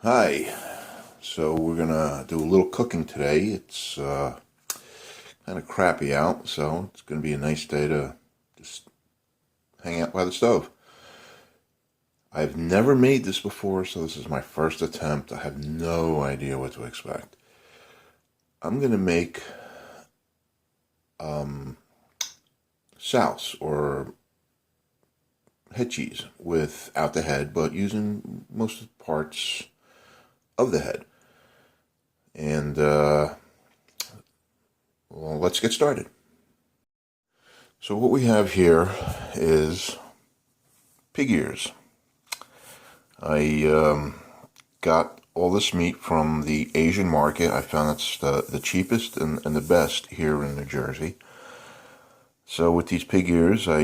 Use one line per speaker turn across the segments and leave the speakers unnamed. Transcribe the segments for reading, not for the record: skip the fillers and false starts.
Hi, so we're gonna do a little cooking today. It's kind of crappy out, so it's gonna be a nice day to just hang out by the stove. I've never made this before, so this is my first attempt. I have no idea what to expect. I'm gonna make souse or head cheese without the head, but using most of the parts of the head. And well, let's get started. So what we have here is pig ears. I got all this meat from the Asian market. I found it's the cheapest and the best here in New Jersey. So with these pig ears, I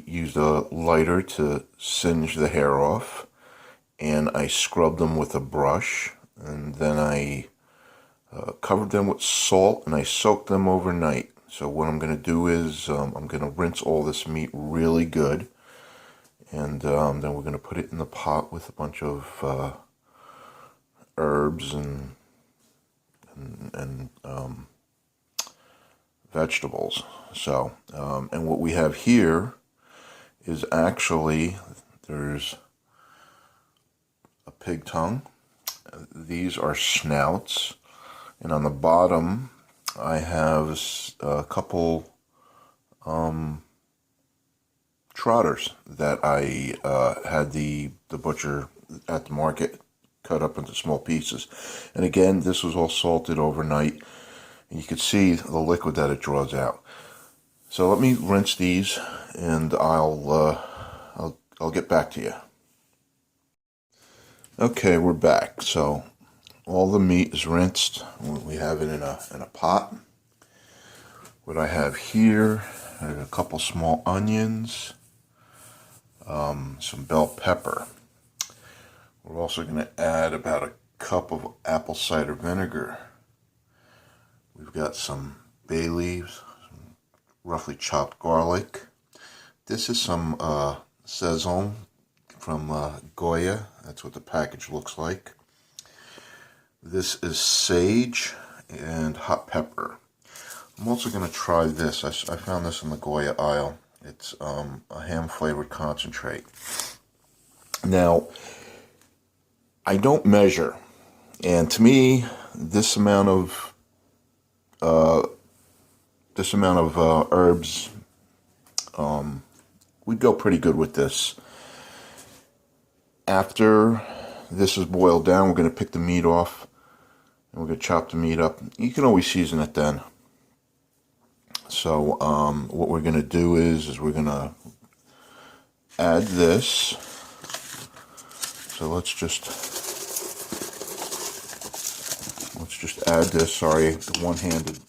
used a lighter to singe the hair off, and I scrubbed them with a brush, and then I covered them with salt, and I soaked them overnight. So what I'm going to do is I'm going to rinse all this meat really good, and then we're going to put it in the pot with a bunch of herbs and vegetables. So, and what we have here is actually, there's a pig tongue. These are snouts. And on the bottom, I have a couple trotters that I had the butcher at the market cut up into small pieces. And again, this was all salted overnight, and you can see the liquid that it draws out. So let me rinse these, and I'll get back to you. Okay, we're back. So all the meat is rinsed. We have it in a pot. What I have here are a couple small onions, some bell pepper. We're also going to add about a cup of apple cider vinegar. We've got some bay leaves, some roughly chopped garlic. This is some sazon from Goya. That's what the package looks like. This is sage and hot pepper. I'm also going to try this. I found this in the Goya aisle. It's a ham-flavored concentrate. Now, I don't measure, and to me, this amount of herbs would go pretty good with this. After this is boiled down, we're going to pick the meat off, and we're going to chop the meat up. You can always season it then. So what we're going to do is we're going to add this. So let's just add this. Sorry, the one-handed.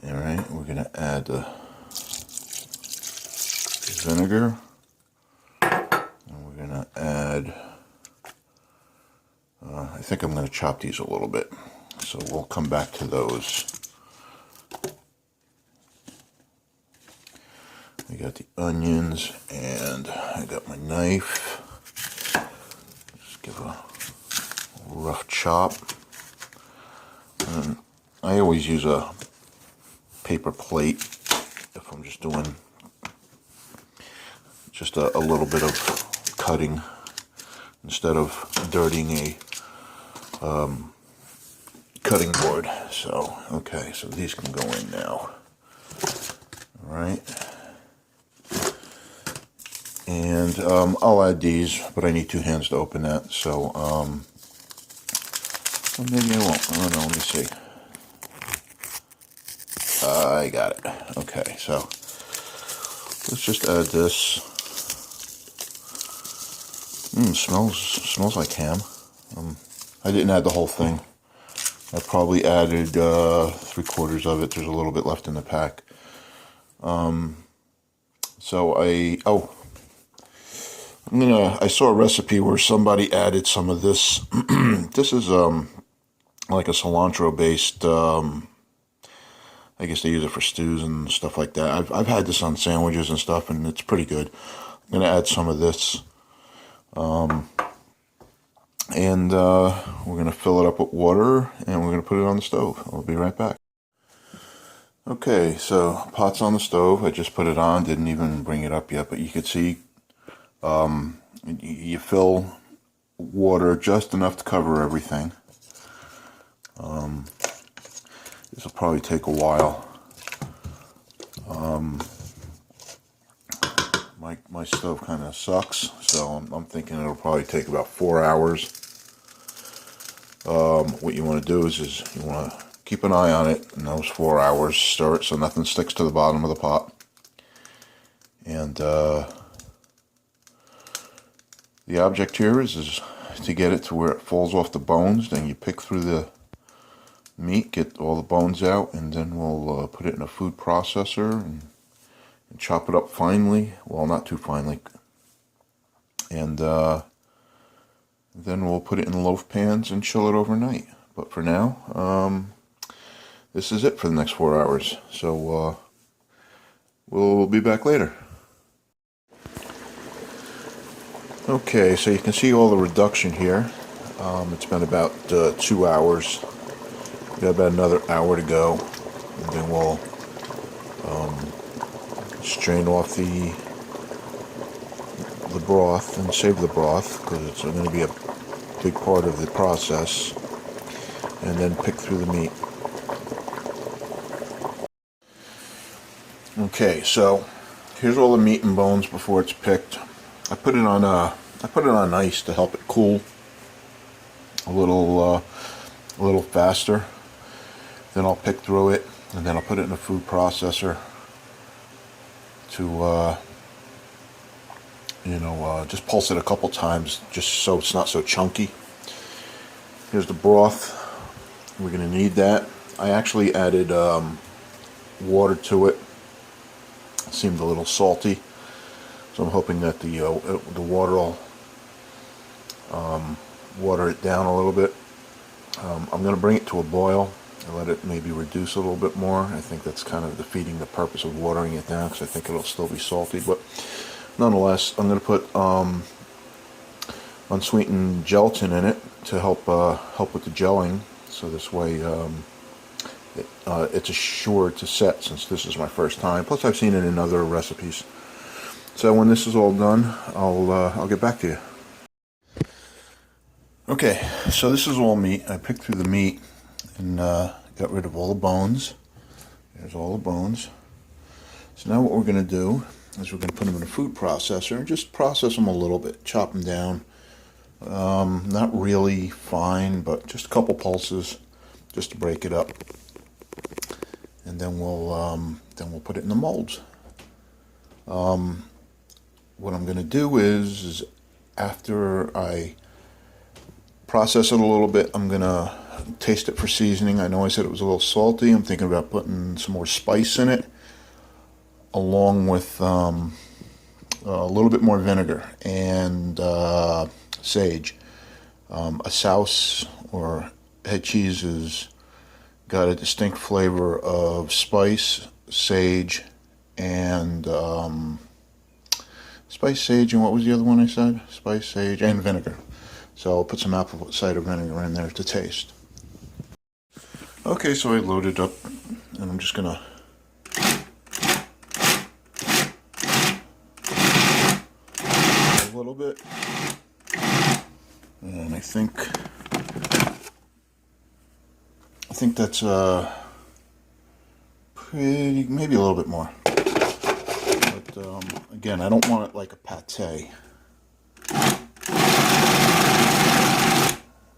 All right, we're going to add the vinegar, and we're going to add. I think I'm going to chop these a little bit, so we'll come back to those. I got the onions, and I got my knife. Just give a rough chop. And I always use a paper plate if I'm just doing just a little bit of cutting instead of dirtying a cutting board. So, okay, so these can go in now. All right. And I'll add these, but I need two hands to open that, so well, maybe I won't. I don't know, let me see. I got it. Okay, so let's just add this. Smells like ham. I didn't add the whole thing. I probably added 3/4 of it. There's a little bit left in the pack. So I saw a recipe where somebody added some of this. This is like a cilantro based. I guess they use it for stews and stuff like that. I've had this on sandwiches and stuff, and it's pretty good. I'm gonna add some of this. And we're going to fill it up with water, and we're going to put it on the stove. I'll be right back. Okay, so pot's on the stove. I just put it on, didn't even bring it up yet, but you can see you fill water just enough to cover everything. This will probably take a while. My stove kind of sucks, so I'm thinking it'll probably take about 4 hours. What you want to do is you want to keep an eye on it in those 4 hours. Stir it so nothing sticks to the bottom of the pot. And the object here is to get it to where it falls off the bones. Then you pick through the meat, get all the bones out, and then we'll put it in a food processor and chop it up finely. Well, not too finely. And then we'll put it in loaf pans and chill it overnight. But for now, this is it for the next 4 hours. So we'll be back later. Okay, so you can see all the reduction here. It's been about 2 hours. We got about another hour to go, and then we'll strain off the broth and save the broth because it's going to be a big part of the process, and then pick through the meat. Okay, so here's all the meat and bones before it's picked. I put it on ice to help it cool a little faster. Then I'll pick through it, and then I'll put it in a food processor to just pulse it a couple times just so it's not so chunky. Here's the broth. We're going to need that. I actually added water to it. It seemed a little salty, so I'm hoping that the water will water it down a little bit. I'm going to bring it to a boil and let it maybe reduce a little bit more. I think that's kind of defeating the purpose of watering it down because I think it'll still be salty, but nonetheless, I'm going to put unsweetened gelatin in it to help with the gelling. So this way, it's assured to set since this is my first time. Plus, I've seen it in other recipes. So when this is all done, I'll get back to you. Okay, so this is all meat. I picked through the meat and got rid of all the bones. There's all the bones. So now what we're going to do is we're going to put them in a food processor and just process them a little bit, chop them down. Not really fine, but just a couple pulses just to break it up. And then we'll put it in the molds. What I'm going to do is after I process it a little bit, I'm going to taste it for seasoning. I know I said it was a little salty. I'm thinking about putting some more spice in it, along with a little bit more vinegar and sage. A souse or head cheese has got a distinct flavor of spice, sage, and spice, sage, and what was the other one I said? Spice, sage, and vinegar. So I'll put some apple cider vinegar in there to taste. Okay, so I loaded up, and I'm just gonna a little bit, and I think that's pretty, maybe a little bit more. But again, I don't want it like a pate.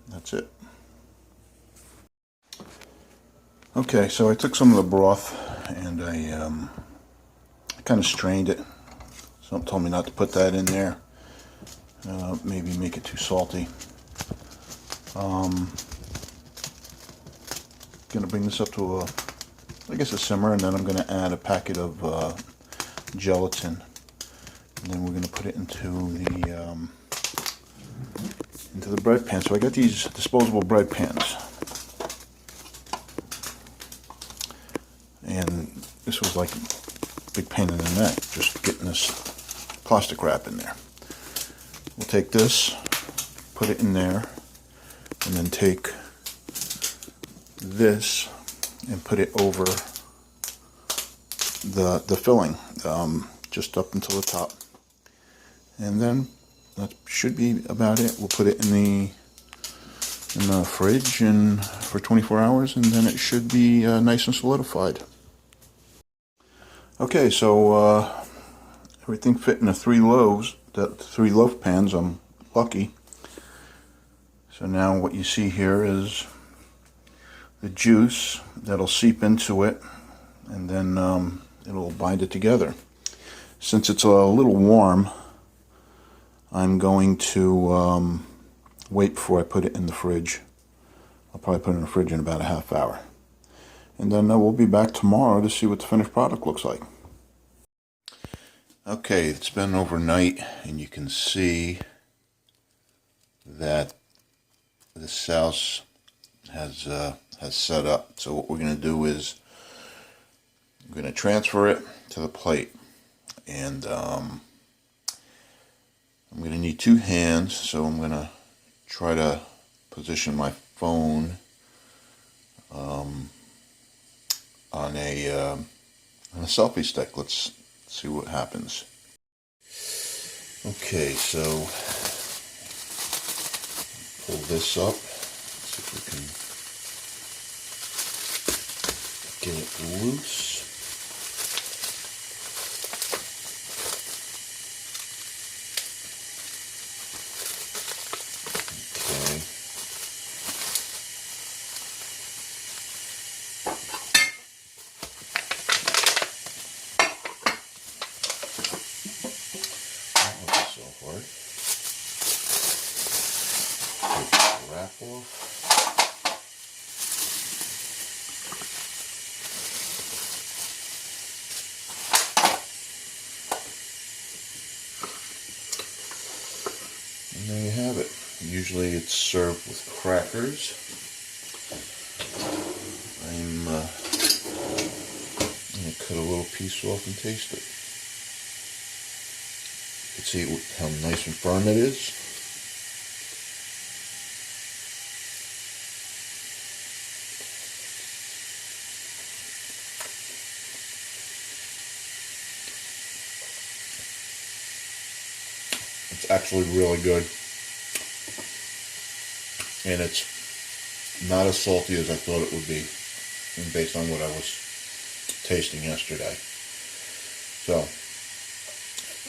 That's it. Okay, so I took some of the broth and I kind of strained it. Someone told me not to put that in there. Maybe make it too salty. Gonna bring this up to a simmer, and then I'm gonna add a packet of gelatin, and then we're gonna put it into the bread pan. So I got these disposable bread pans, and this was like a big pain in the neck just getting this plastic wrap in there. We'll take this, put it in there, and then take this and put it over the filling, just up until the top. And then that should be about it. We'll put it in the fridge and for 24 hours, and then it should be nice and solidified. Okay, so everything fit in the 3 loaves, the 3 loaf pans. I'm lucky. So now what you see here is the juice that'll seep into it, and then it'll bind it together. Since it's a little warm, I'm going to wait before I put it in the fridge. I'll probably put it in the fridge in about a half hour. And then we'll be back tomorrow to see what the finished product looks like. Okay, it's been overnight, and you can see that the souse has set up. So what we're going to do is I'm going to transfer it to the plate, and I'm going to need 2 hands, so I'm going to try to position my phone on a selfie stick. Let's see what happens. Okay, so pull this up, see if we can get it loose. Wrap off. And there you have it. Usually it's served with crackers. I'm going to cut a little piece off and taste it. You can see how nice and firm it is. It's actually really good, and it's not as salty as I thought it would be, based on what I was tasting yesterday. So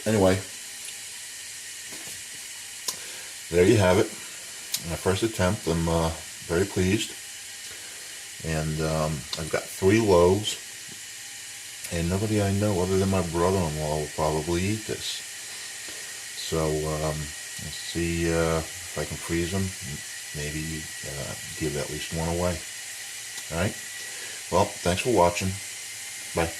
anyway, there you have it. My first attempt. I'm very pleased, and I've got 3 loaves, and nobody I know other than my brother-in-law will probably eat this. So let's see if I can freeze them. Maybe give at least 1 away. All right. Well, thanks for watching. Bye.